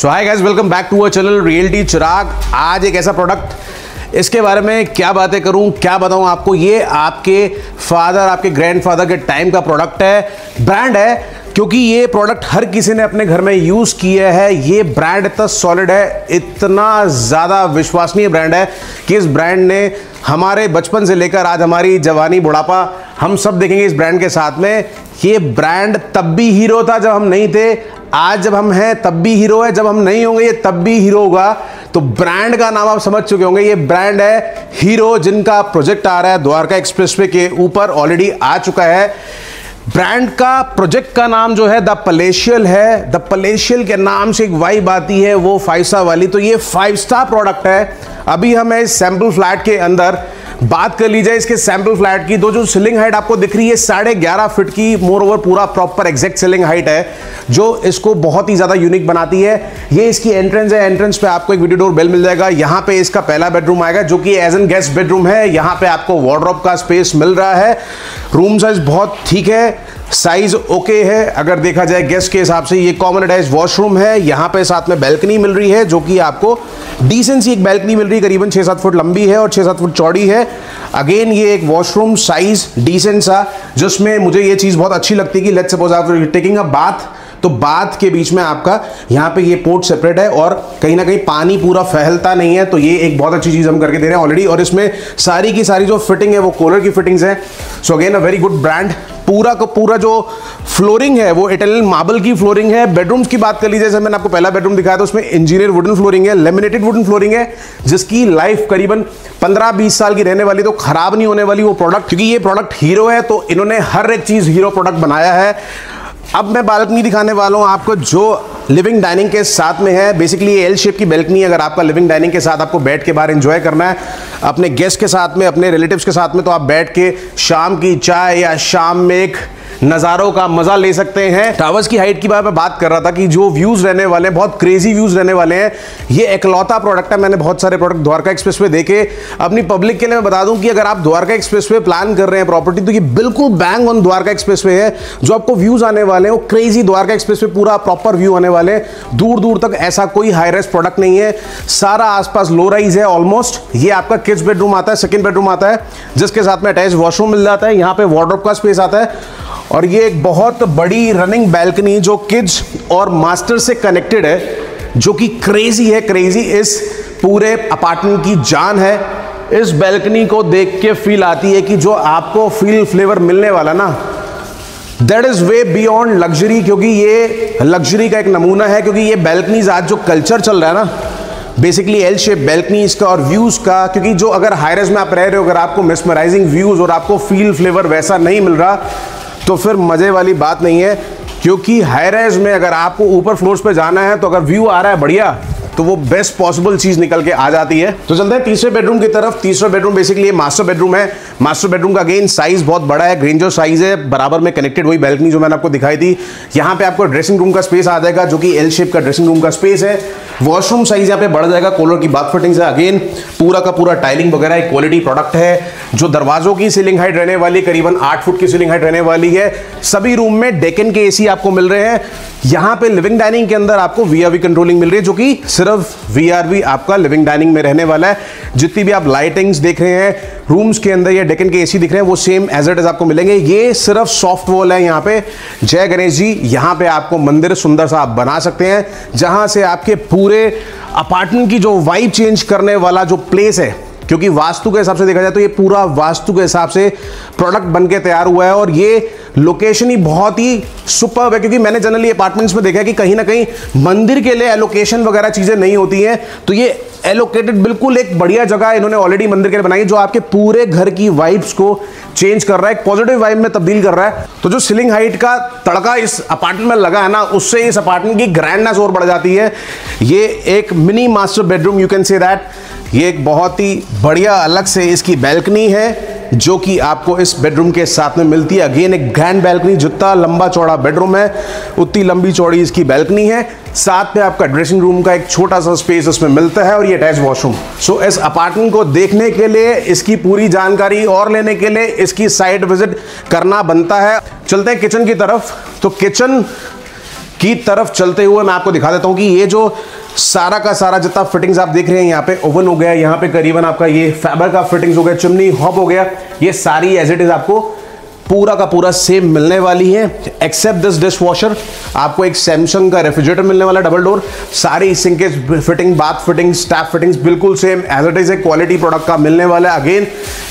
So hi guys, welcome back to our channel reality Chirag. आज एक ऐसा प्रोडक्ट, इसके बारे में क्या बातें करूं, क्या बताऊं आपको। ये आपके फादर, आपके ग्रैंडफादर के टाइम का प्रोडक्ट है, ब्रांड है, क्योंकि ये प्रोडक्ट हर किसी ने अपने घर में यूज किया है। ये ब्रांड इतना सॉलिड है, इतना ज़्यादा विश्वसनीय ब्रांड है कि इस ब्रांड ने हमारे बचपन से लेकर आज हमारी जवानी, बुढ़ापा, हम सब देखेंगे इस ब्रांड के साथ में। ये ब्रांड तब भी हीरो था जब हम नहीं थे, आज जब हम हैं तब भी हीरो है, जब हम नहीं होंगे ये तब भी हीरो होगा। तो ब्रांड का नाम आप समझ चुके होंगे, ये ब्रांड है हीरो, जिनका प्रोजेक्ट आ रहा है द्वारका एक्सप्रेसवे के ऊपर, ऑलरेडी आ चुका है। ब्रांड का प्रोजेक्ट का नाम जो है द पैलेशियल है। द पैलेशियल के नाम से एक वाइब आती है, वो 5 स्टार वाली। तो ये 5 स्टार प्रोडक्ट है। अभी हमें इस सैंपल फ्लैट के अंदर बात कर ली जाए इसके सैंपल फ्लैट की, तो जो सीलिंग हाइट आपको दिख रही है 11.5 फीट की, मोर ओवर पूरा प्रॉपर एग्जैक्ट सीलिंग हाइट है, जो इसको बहुत ही ज्यादा यूनिक बनाती है। ये इसकी एंट्रेंस है। एंट्रेंस पे आपको एक वीडियो डोर बेल मिल जाएगा। यहाँ पे इसका पहला बेडरूम आएगा, जो कि एज एन गेस्ट बेडरूम है। यहाँ पे आपको वार्डरोब का स्पेस मिल रहा है। रूम साइज बहुत ठीक है, साइज ओके है अगर देखा जाए गेस्ट के हिसाब से। ये कॉमन अटैच वॉशरूम है। यहाँ पे साथ में बैल्कनी मिल रही है, जो कि आपको डिसेंट सी एक बैल्कनी मिल रही है, करीबन 6-7 फुट लंबी है और 6-7 फुट चौड़ी है। अगेन ये एक वॉशरूम साइज डिसेंट सा, जिसमें मुझे ये चीज बहुत अच्छी लगती है कि लेट्स सपोज आप टेकिंग अ बाथ, तो बाथ के बीच में आपका यहाँ पे ये पोर्ट सेपरेट है और कहीं ना कहीं पानी पूरा फैलता नहीं है। तो ये एक बहुत अच्छी चीज हम करके दे रहे हैं ऑलरेडी। और इसमें सारी की सारी जो फिटिंग है वो कोलर की फिटिंग्स है। So again a very good brand. पूरा का पूरा जो फ्लोरिंग है वो इटालियन मार्बल की फ्लोरिंग है। बेडरूम्स की बात कर लीजिए, जैसे मैंने आपको पहला बेडरूम दिखाया था, उसमें इंजीनियर वुडन फ्लोरिंग है, लेमिनेटेड वुडन फ्लोरिंग है, जिसकी लाइफ करीबन 15-20 साल की रहने वाली, तो खराब नहीं होने वाली वो प्रोडक्ट, क्योंकि ये प्रोडक्ट हीरो है। तो इन्होंने हर एक चीज हीरो प्रोडक्ट बनाया है। अब मैं बालकनी दिखाने वाला हूं आपको, जो लिविंग डाइनिंग के साथ में है। बेसिकली एल शेप की बैल्कनी, अगर आपका लिविंग डाइनिंग के साथ आपको बैठ के बाहर एंजॉय करना है अपने गेस्ट के साथ में, अपने रिलेटिव्स के साथ में, तो आप बैठ के शाम की चाय या शाम में एक नज़ारों का मजा ले सकते हैं। टावर्स की हाइट की बात कर रहा था कि जो व्यूज रहने वाले हैं, बहुत क्रेजी व्यूज रहने वाले हैं। ये इकलौता प्रोडक्ट है, मैंने बहुत सारे प्रोडक्ट द्वारका एक्सप्रेसवे देखे। अपनी पब्लिक के लिए मैं बता दूं कि अगर आप द्वारका एक्सप्रेसवे प्लान कर रहे हैं प्रॉपर्टी, तो ये बिल्कुल बैंग ऑन द्वारका एक्सप्रेसवे है। जो आपको व्यूज आने वाले हैं वो क्रेजी द्वारका एक्सप्रेसवे, पूरा प्रॉपर व्यू आने वाले हैं। दूर दूर तक ऐसा कोई हाई राइज प्रोडक्ट नहीं है, सारा आसपास लो राइज है ऑलमोस्ट। ये आपका किड्स बेडरूम आता है, सेकेंड बेडरूम आता है, जिसके साथ में अटैच वॉशरूम मिल जाता है। यहाँ पे वार्डरोब का स्पेस आता है और ये एक बहुत बड़ी रनिंग बैल्कनी जो किड्स और मास्टर से कनेक्टेड है, जो कि क्रेजी है। क्रेजी इस पूरे अपार्टमेंट की जान है। इस बैल्कनी को देख के फील आती है कि जो आपको फील फ्लेवर मिलने वाला ना, that is way beyond luxury, क्योंकि ये लग्जरी का एक नमूना है। क्योंकि ये बैल्कनीज आज जो कल्चर चल रहा है ना, बेसिकली एल शेप बैल्कनीज का और व्यूज का, क्योंकि जो अगर हाईराइज में आप रह रहे हो, अगर आपको मिसमराइजिंग व्यूज और आपको फील फ्लेवर वैसा नहीं मिल रहा, तो फिर मजे वाली बात नहीं है। क्योंकि हाई राइज में अगर आपको ऊपर फ्लोर्स पे जाना है, तो अगर व्यू आ रहा है बढ़िया, तो वो बेस्ट पॉसिबल चीज निकल के आ जाती है। तो चलते हैं तीसरे बेडरूम की तरफ। तीसरा बेडरूम बेसिकली मास्टर बेडरूम है। मास्टर बेडरूम का अगेन साइज बहुत बड़ा है, ग्रेंजर साइज है, बराबर में कनेक्टेड वही बैल्कनी जो मैंने आपको दिखाई थी। यहाँ पे आपको ड्रेसिंग रूम का स्पेस आ जाएगा, जो कि एल शेप का ड्रेसिंग रूम का स्पेस है। वॉशरूम साइज यहाँ पे बढ़ जाएगा, कॉलर की बाथ फिटिंग्स है। अगेन पूरा का पूरा टाइलिंग वगैरह एक क्वालिटी प्रोडक्ट है। जो दरवाजों की सीलिंग हाइट रहने वाली, करीबन 8 फुट की सीलिंग हाइट रहने वाली है। सभी रूम में डेकन के एसी आपको मिल रहे हैं। यहाँ पे लिविंग डाइनिंग के अंदर आपको वीआरवी कंट्रोलिंग मिल रही है, जो कि सिर्फ वीआरवी आपका लिविंग डाइनिंग में रहने वाला है। जितनी भी आप लाइटिंग्स देख रहे हैं रूम्स के अंदर, या डेकन के एसी दिख रहे हैं, वो सेम एज इट इज आपको मिलेंगे। ये सिर्फ सॉफ्ट वॉल है। यहाँ पे जय गणेश जी, यहाँ पे आपको मंदिर सुंदर सा आप बना सकते हैं, जहां से आपके पूरे अपार्टमेंट की जो वाइब चेंज करने वाला जो प्लेस है, क्योंकि वास्तु के हिसाब से देखा जाए तो ये पूरा वास्तु के हिसाब से प्रोडक्ट बनके तैयार हुआ है। और ये लोकेशन ही बहुत ही सुपर्ब है, क्योंकि मैंने जनरली अपार्टमेंट्स में देखा है कि कहीं ना कहीं मंदिर के लिए एलोकेशन वगैरह चीजें नहीं होती हैं, तो ये एलोकेटेड बिल्कुल एक बढ़िया जगह इन्होंने ऑलरेडी मंदिर के लिए बनाई है, जो आपके पूरे घर की वाइब्स को चेंज कर रहा है, एक पॉजिटिव वाइब में तब्दील कर रहा है। तो जो सीलिंग हाइट का तड़का इस अपार्टमेंट में लगा है ना, उससे इस अपार्टमेंट की ग्रैंडनेस और बढ़ जाती है। ये एक mini master bedroom, you can say that. ये एक बहुत ही बढ़िया अलग से इसकी बैल्कनी है, जो कि आपको इस बेडरूम के साथ में मिलती है। अगेन एक ग्रैंड बैल्कनी, जितना लंबा चौड़ा बेडरूम है उतनी लंबी चौड़ी इसकी बैल्कनी है। साथ में आपका ड्रेसिंग रूम का एक छोटा सा स्पेस उसमें मिलता है और ये अटैच वॉशरूम। सो इस अपार्टमेंट को देखने के लिए, इसकी पूरी जानकारी और लेने के लिए इसकी साइट विजिट करना बनता है। चलते हैं किचन की तरफ। तो किचन की तरफ चलते हुए मैं आपको दिखा देता हूं कि ये जो सारा का सारा जितना फिटिंग्स आप देख रहे हैं, यहाँ पे ओवन हो गया, यहाँ पे करीबन आपका ये फाइबर का फिटिंग्स हो गया, चिमनी हॉब हो गया, ये सारी एज इट इज आपको पूरा का पूरा सेम मिलने वाली है। एक्सेप्ट दिस डिश वॉशर, आपको एक सैमसंग का रेफ्रिजरेटर मिलने वाला डबल डोर, सारी sink fitting, bath fitting, step fittings बिल्कुल सेम एज इट इज एक क्वालिटी प्रोडक्ट का मिलने वाला है। अगेन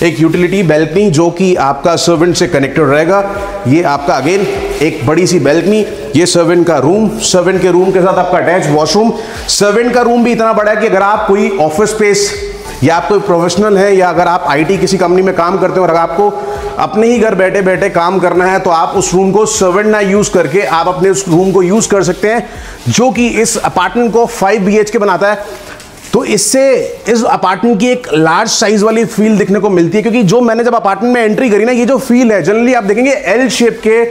एक यूटिलिटी बैल्कनी जो कि आपका सर्वेंट से कनेक्टेड रहेगा। ये आपका अगेन एक बड़ी सी बैल्कनी, ये सर्वेंट का रूम, सर्वेंट के रूम के साथ आपका अटैच वॉशरूम। सर्वेंट का रूम भी इतना बड़ा है कि अगर आप कोई ऑफिस स्पेस या आप कोई प्रोफेशनल है या अगर आप आईटी किसी कंपनी में काम करते हो और अगर आपको अपने ही घर बैठे बैठे काम करना है तो आप उस रूम को सर्वेंट ना यूज करके आप अपने उस रूम को यूज कर सकते हैं, जो कि इस अपार्टमेंट को 5 BHK बनाता है। तो इससे इस अपार्टमेंट की एक लार्ज साइज वाली फील देखने को मिलती है, क्योंकि जो मैंने जब अपार्टमेंट में एंट्री करी ना, ये जो फील है जनरली आप देखेंगे एल शेप के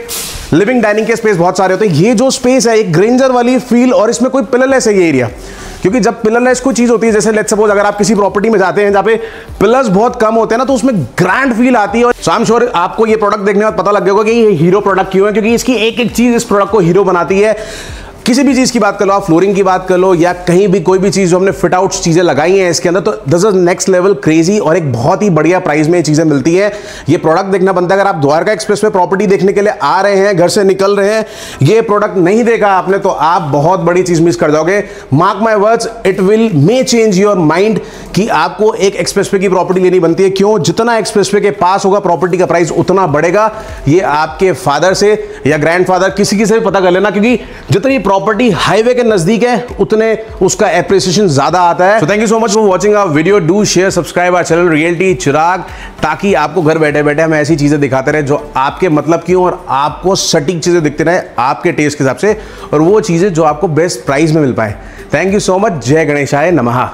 लिविंग डाइनिंग के स्पेस बहुत सारे होते हैं, ये जो स्पेस है एक ग्रेंजर वाली फील, और इसमें कोई पिलरलेस है ये एरिया। क्योंकि जब पिलरलेस कोई चीज होती है, जैसे लेट्स सपोज अगर आप किसी प्रॉपर्टी में जाते हैं जहाँ पे पिलर्स बहुत कम होते हैं ना, तो उसमें ग्रैंड फील आती है। सो आई एम श्योर आपको ये प्रोडक्ट देखने के बाद पता लग गया होगा कि ये हीरो प्रोडक्ट क्यों है, क्योंकि इसकी एक एक चीज इस प्रोडक्ट को हीरो बनाती है। किसी भी चीज की बात कर लो, आप फ्लोरिंग की बात कर लो या कहीं भी कोई भी चीज जो हमने फिट आउट चीजें लगाई हैं इसके अंदर, तो this is next level crazy और एक बहुत ही बढ़िया प्राइस में ये चीजें मिलती है। ये प्रोडक्ट देखना बनता है। अगर आप द्वारका एक्सप्रेस पे प्रॉपर्टी देखने के लिए आ रहे हैं, घर से निकल रहे हैं, ये प्रोडक्ट नहीं देखा आपने तो आप बहुत बड़ी चीज मिस कर जाओगे। Mark my words, it will may change your mind कि आपको एक एक्सप्रेस वे की प्रॉपर्टी लेनी बनती है। क्यों? जितना एक्सप्रेस वे के पास होगा प्रॉपर्टी का प्राइस उतना बढ़ेगा। ये आपके फादर से या ग्रैंडफादर किसी से भी पता कर लेना, क्योंकि जितनी प्रॉपर्टी हाईवे के नजदीक है उतने उसका एप्रिसिएशन ज्यादा आता है। So thank you so much for watching our video. Do share, subscribe our channel reality Chirag, ताकि आपको घर बैठे बैठे हम ऐसी चीजें दिखाते रहे जो आपके मतलब की और आपको सटीक चीजें दिखती रहे आपके टेस्ट के हिसाब से, और वो चीजें जो आपको बेस्ट प्राइस में मिल पाए। Thank you so much. जय गणेशाय नमः।